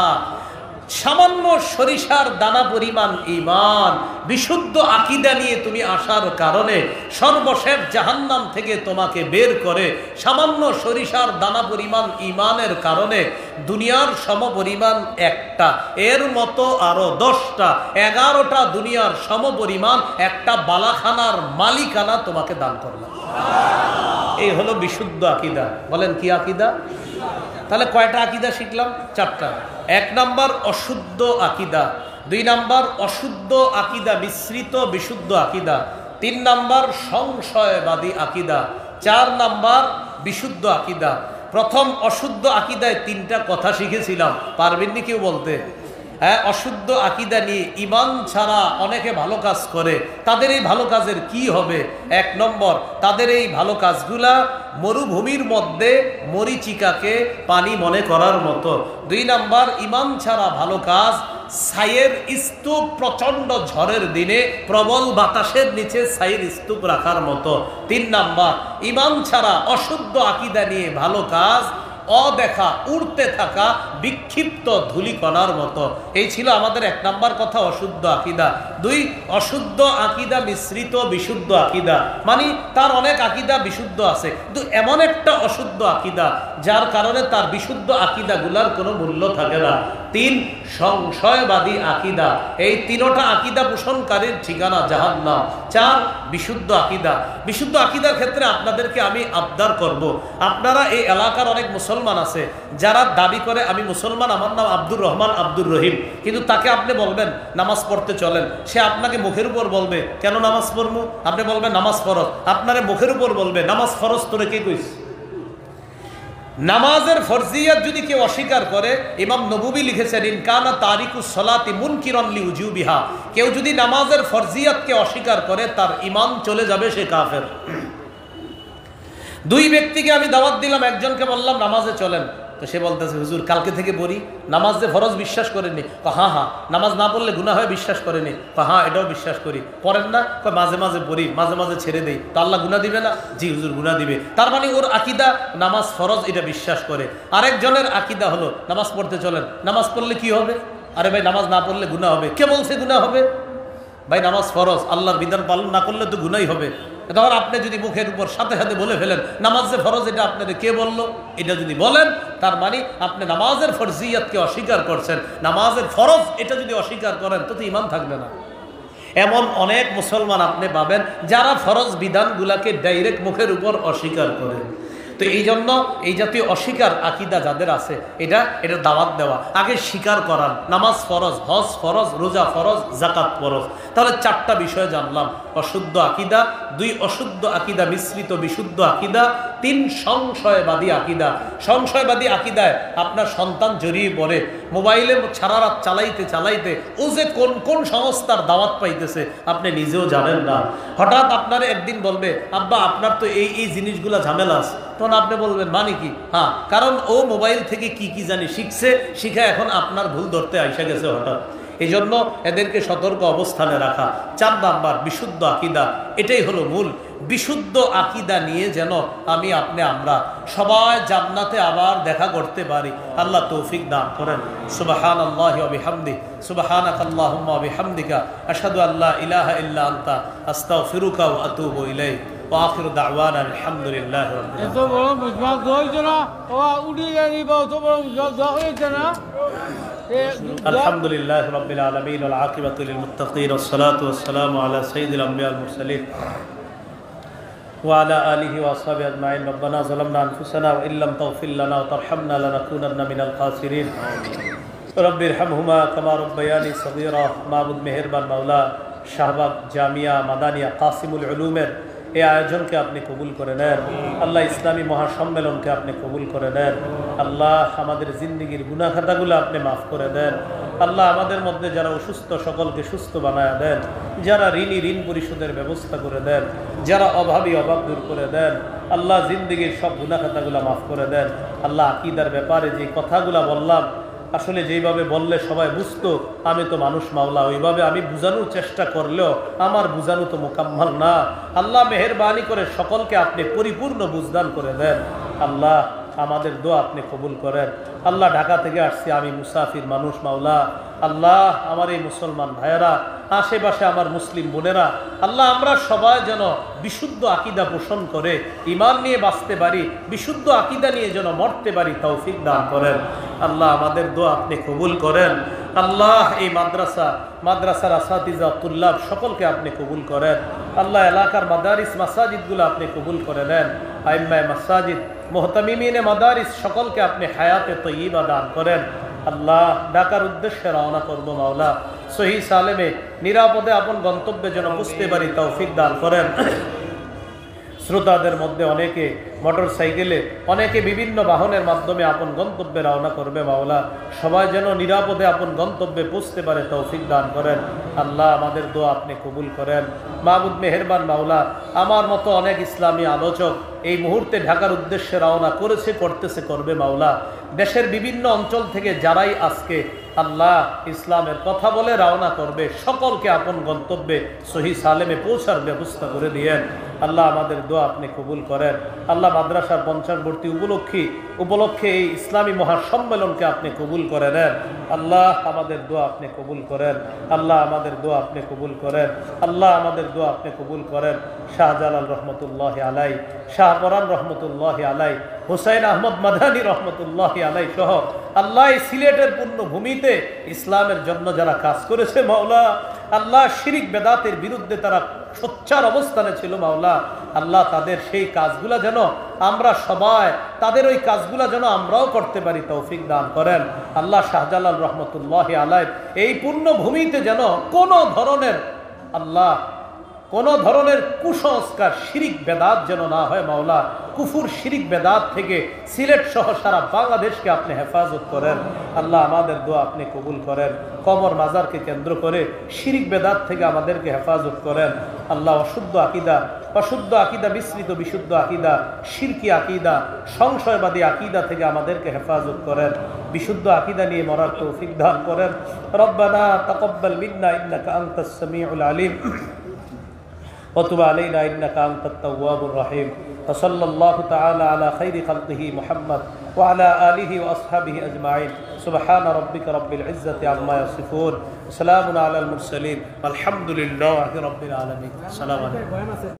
A: সামান্য সরিষার দানা পরিমাণ ঈমান, বিশুদ্ধ আকীদা নিয়ে তুমি আসার কারণে সর্বশেষ জাহান্নাম থেকে তোমাকে বের করে সামান্য সরিষার দানা পরিমাণ ঈমানের কারণে দুনিয়ার সমপরিমাণ একটা, এর মতো আরো 10টা 11টা দুনিয়ার সমপরিমাণ একটা বালাখানার মালিকানা তোমাকে দান করলাম। এই হলো বিশুদ্ধ আকীদা। বলেন কি আকীদা? তাহলে কয়টা আকীদা শিখলাম? 4টা। 1 নাম্বার অশুদ্ধ আকীদা, 2 নাম্বার অশুদ্ধ আকীদা মিশ্রিত বিশুদ্ধ আকীদা, 3 নাম্বার সংশয়বাদী আকীদা, 4 নাম্বার বিশুদ্ধ আকীদা। প্রথম অশুদ্ধ আকীদায় 3টা কথা শিখেছিলাম, পারবেন নি কেউ বলতে? হ্যাঁ, অশুদ্ধ আকীদা নিয়ে ঈমান ছাড়া অনেকে ভালো কাজ করে, তাদের এই ভালো কাজের কি হবে? 1 নম্বর, তাদের এই ভালো কাজগুলা মরুভূমির মধ্যে মরিচিকাকে পানি মনে করার মতো। 2 নাম্বার, ঈমান ছাড়া ভালো কাজ ছাইয়ের স্তূপ প্রচন্ড ঝড়ের দিনে প্রবল বাতাসের নিচে ছাইয়ের স্তূপ রাখার মতো। 3 নাম্বার, ঈমান ছাড়া অশুদ্ধ আকীদা নিয়ে ভালো কাজ অদেখা উড়তে থাকা বিক্ষিপ্ত ধূলিকণার মতো। এই ছিল আমাদের 1 নাম্বার কথা, অশুদ্ধ আকীদা। 2, অশুদ্ধ আকীদা মিশ্রিত বিশুদ্ধ আকীদা, মানে তার অনেক আকীদা বিশুদ্ধ আছে, কিন্তু এমন একটা অশুদ্ধ আকীদা যার কারণে তার বিশুদ্ধ আকীদাগুলার কোনো মূল্য থাকে না। 3, সংশয়বাদী আকীদা। এই 3টা আকীদা পোষণকারীর ঠিকানা জাহান্নাম। 4, বিশুদ্ধ আকীদা। বিশুদ্ধ আকীদার ক্ষেত্রে আপনাদেরকে আমি আবদার করব, আপনারা এই এলাকার অনেক মুসলমান আছে যারা দাবি করে আমি মুসলমান, আমার নাম আব্দুর রহমান, আব্দুর রহিম, কিন্তু তাকে আপনি বলবেন নামাজ পড়তে চলেন, সে আপনাকে মুখের উপর বলবে কেন নামাজ পড়বো, আপনি বলবেন নামাজ ফরজ, আপনারে মুখের উপর বলবে নামাজ ফরজ তোরে কে কইস। নামাজের ফরজিয়াত যদি কেউ অস্বীকার করে, ইমাম নববী লিখেছেন ইনকানা তারিকুস সালাতি মুনকিরান লিউজুবিহা, কেউ যদি নামাজের ফরজিয়াতকে অস্বীকার করে তার ঈমান চলে যাবে, সে কাফের। 2 ব্যক্তিকে আমি দাওয়াত দিলাম, একজনকে বললাম নামাজে চলেন, তো সে বলতেছে হুজুর কালকে থেকে পড়ি, নামাজ যে ফরজ বিশ্বাস করেনি। হ্যাঁ হ্যাঁ, নামাজ না পড়লে গুনাহ হয় বিশ্বাস করেনি। হ্যাঁ এটাও বিশ্বাস করি। পড়েন না? মাঝে মাঝে পড়ি, মাঝে মাঝে ছেড়ে দেই, তো আল্লাহ গুনাহ দিবে না? জি হুজুর গুনাহ দিবে। তার মানে ওর আকীদা নামাজ ফরজ, এটা বিশ্বাস করে। আরেকজনের আকীদা হলো নামাজ পড়তে চলেন, নামাজ পড়লে কি হবে? আরে ভাই নামাজ না পড়লে গুনাহ হবে। কে বলছে গুনাহ হবে? ভাই নামাজ ফরজ, আল্লাহর বিধান পালন না করলে তো গুনাহই হবে। ধর আপনি যদি মুখের উপর সাথে সাথে বলে ফেলেন নামাজ যে ফরজ, এটা আপনাদের কে বললো? এটা যদি বলেন তার মানে আপনি নামাজের ফরজিয়াতকে অস্বীকার করছেন। নামাজের ফরজ এটা যদি অস্বীকার করেন তো ঈমান থাকবে না। এমন অনেক মুসলমান আপনি পাবেন যারা ফরজ বিধানগুলাকে ডাইরেক্ট মুখের উপর অস্বীকার করে। তো এই জন্য এই জাতীয় অস্বীকার আকীদা যাদের আছে, এটা দাওয়াত দেওয়া, আগে স্বীকার করান নামাজ ফরজ, হজ ফরজ, রোজা ফরজ, যাকাত ফরজ। তাহলে 4টা বিষয় জানলাম, অশুদ্ধ আকীদা, 2 অশুদ্ধ আকীদা মিশ্রিত বিশুদ্ধ আকীদা, 3 সংশয়বাদী আকীদা। সংশয়বাদী আকীদায় আপনার সন্তান জড়িয়ে পড়ে, মোবাইলে সারা রাত চালাইতে চালাইতে ও যে কোন কোন সংস্থার দাওয়াত পাইতেছে আপনি নিজেও জানেন না। হঠাৎ আপনার একদিন বলবে আব্বা আপনার তো এই জিনিসগুলা ঝামেলা আছে, তখন আপনি বলবেন মানে কি? হ্যাঁ, কারণ ও মোবাইল থেকে কি জানি শিখছে, শিখে এখন আপনার ভুল ধরতে আইসা গেছে হঠাৎ। এই জন্য এদেরকে সতর্ক অবস্থানে রাখা। 4 নাম্বার বিশুদ্ধ আকীদা, এটাই হলো মূল। বিশুদ্ধ আকীদা নিয়ে যেন আমরা সবাই জান্নাতে আবার দেখা করতে পারি, আল্লাহ তৌফিক দান করেন। সুবহানাল্লাহি ওয়া বিহামদিহি, সুবহানাকাল্লাহুম্মা ওয়া বিহামদিকা, আশহাদু আল্লা ইলাহা ইল্লা আনতা, আস্তাগফিরুকা ওয়া আতুবু ইলাইক, ওয়া আখিরু দাওয়ানা আলহামদুলিল্লাহি রাব্বিল আলামিন। এত বড় মুজমা হইছে না, ও উড়ি যাইবা, তো বড় মুজমা হইছে না। আলহামদুলিল্লাহি রাব্বিল আলামিন, ওয়াল আকিবাতু লিল মুত্তাকিন, ওয়াস সালাতু ওয়াস সালামু আলা সাইয়্যিদিল আমবিয়া ওয়াল মুরসালিন ওয়া আলা আলিহি ওয়া আসহাবিহি আজমাইন। রব্বানা যালামনা আনফুসানা ওয়া ইল্লাম তাগফির লানা ওয়া তারহামনা লানাকুনান্না মিনাল খাসিরিন। রব্বিরহামহুমা কামা রাব্বায়ানি সগীরা। মাবুদ মেহেরবান মাওলা, শাহবাগ জামিয়া মাদানিয়া কাসিমুল উলুমের এই আয়োজনকে আপনি কবুল করে নেন আল্লাহ। ইসলামী মহাসম্মেলনকে আপনি কবুল করে নেন আল্লাহ। আমাদের জিন্দিগির গুনাহ খাতাগুলো আপনি মাফ করে দেন আল্লাহ। আমাদের মধ্যে যারা অসুস্থ সকলকে সুস্থ বানায় দেন, যারা ঋণী ঋণ পরিশোধের ব্যবস্থা করে দেন, যারা অভাবী অভাব দূর করে দেন আল্লাহ। জিন্দিগির সব গুনাহ খাতাগুলো মাফ করে দেন আল্লাহ। আকীদার ব্যাপারে যে কথাগুলো বললাম, আসলে যেইভাবে বললে সবাই বুঝতো, আমি তো মানুষ মাওলা, ওইভাবে আমি বুঝানোর চেষ্টা করলেও আমার বুঝানো তো মোকাম্মল না আল্লাহ। মেহেরবানি করে সকলকে আপনি পরিপূর্ণ বুঝদান করে দেন আল্লাহ। আমাদের দোয়া আপনি কবুল করেন। আল্লাহ ঢাকা থেকে আসছি, আমি মুসাফির মানুষ মাওলা। আল্লাহ আমার এই মুসলমান ভাইয়েরা, আশেপাশে আমার মুসলিম বোনেরা, আল্লাহ আমরা সবাই যেন বিশুদ্ধ আকীদা পোষণ করে ঈমান নিয়ে বাঁচতে পারি, বিশুদ্ধ আকীদা নিয়ে যেন মরতে পারি, তৌফিক দান করেন। আল্লাহ আমাদের দোয়া আপনি কবুল করেন। আল্লাহ এই মাদ্রাসার আসাতিজা তুল্লাব সকলকে আপনি কবুল করেন। আল্লাহ এলাকার মাদারিস মাসাজিদগুলো আপনি কবুল করে নেন। আইম্মায়ে মাসাজিদ, মুহতামিমিনে মাদারিস সকলকে আপনি হায়াতে তয়্যিবা দান করেন। আল্লাহ ঢাকার উদ্দেশ্যে রওনা করব মাওলা, সহি সালেমে নিরাপদে আপন গন্তব্যে যেন বুঝতে পারি, তৌফিক দান করেন। শ্রোতাদের মধ্যে অনেকে মোটর সাইকেলে, অনেকে বিভিন্ন বাহনের মাধ্যমে আপন গন্তব্যে রওনা করবে মাওলা, সবাই যেন নিরাপদে আপন গন্তব্যে পৌঁছতে পারে, তৌফিক দান করেন। আল্লাহ আমাদের দোয়া আপনি কবুল করেন। মাহবুব মেহেরবান মাওলা, আমার মতো অনেক ইসলামী আলোচক এই মুহূর্তে ঢাকার উদ্দেশ্যে রওনা করেছে, করতেছে, করবে মাওলা। দেশের বিভিন্ন অঞ্চল থেকে যারাই আজকে আল্লাহ ইসলামের কথা বলে রওনা করবে, সকলকে আপন গন্তব্যে সহি সালেমে পৌঁছার ব্যবস্থা করে দিয়েন। আল্লাহ আমাদের দোয়া আপনি কবুল করেন। আল্লাহ মাদ্রাসার 50বর্তী উপলক্ষে এই ইসলামী মহাসম্মেলনকে আপনি কবুল করে নেন। আল্লাহ আমাদের দোয়া আপনি কবুল করেন। আল্লাহ আমাদের দোয়া আপনি কবুল করেন। আল্লাহ আমাদের দোয়া আপনি কবুল করেন। শাহজালাল রহমতুল্লাহ আলাই, শাহপরান রহমতুল্লাহ আলাই, হুসাইন আহমদ মাদানী রহমতুল্লাহ আলাই সহ আল্লাহ সিলেটের পূর্ণ ভূমিতে ইসলামের জন্য যারা কাজ করেছে মাওলা, আল্লাহ শিরিক বেদাতের বিরুদ্ধে তারা সোচ্চার অবস্থানে ছিল মাওলা, আল্লাহ তাদের সেই কাজগুলা যেন আমরা সবাই, তাদের ওই কাজগুলা যেন আমরাও করতে পারি, তৌফিক দান করেন। আল্লাহ শাহজালাল রহমতুল্লাহ আলাই এই পূর্ণ ভূমিতে যেন কোনো ধরনের কুসংস্কার শিরিক বেদাত যেন না হয় মাওলা। কুফুর শিরিক বেদাত থেকে সিলেট সহ সারা বাংলাদেশকে আপনি হেফাজত করেন। আল্লাহ আমাদের দোয়া আপনি কবুল করেন। কবর মাজারকে কেন্দ্র করে শিরিক বেদাত থেকে আমাদেরকে হেফাজত করেন। আল্লাহ অশুদ্ধ আকিদা, মিশ্রিত বিশুদ্ধ আকিদা, শিরকি আকিদা, সংশয়বাদী আকিদা থেকে আমাদেরকে হেফাজত করেন। বিশুদ্ধ আকিদা নিয়ে মরার তৌফিক দান করেন। রব্বানা তাকাব্বাল মিন্না ইন্নাকা আনতাস সামিউল আলিম وتب علينا إنك أنت التواب الرحيم وصلى الله تعالى على خير خلقه محمد وعلى آله وأصحابه أجمعين سبحان ربك رب العزة عما يصفون وسلام على المرسلين والحمد لله رب العالمين. السلام عليكم.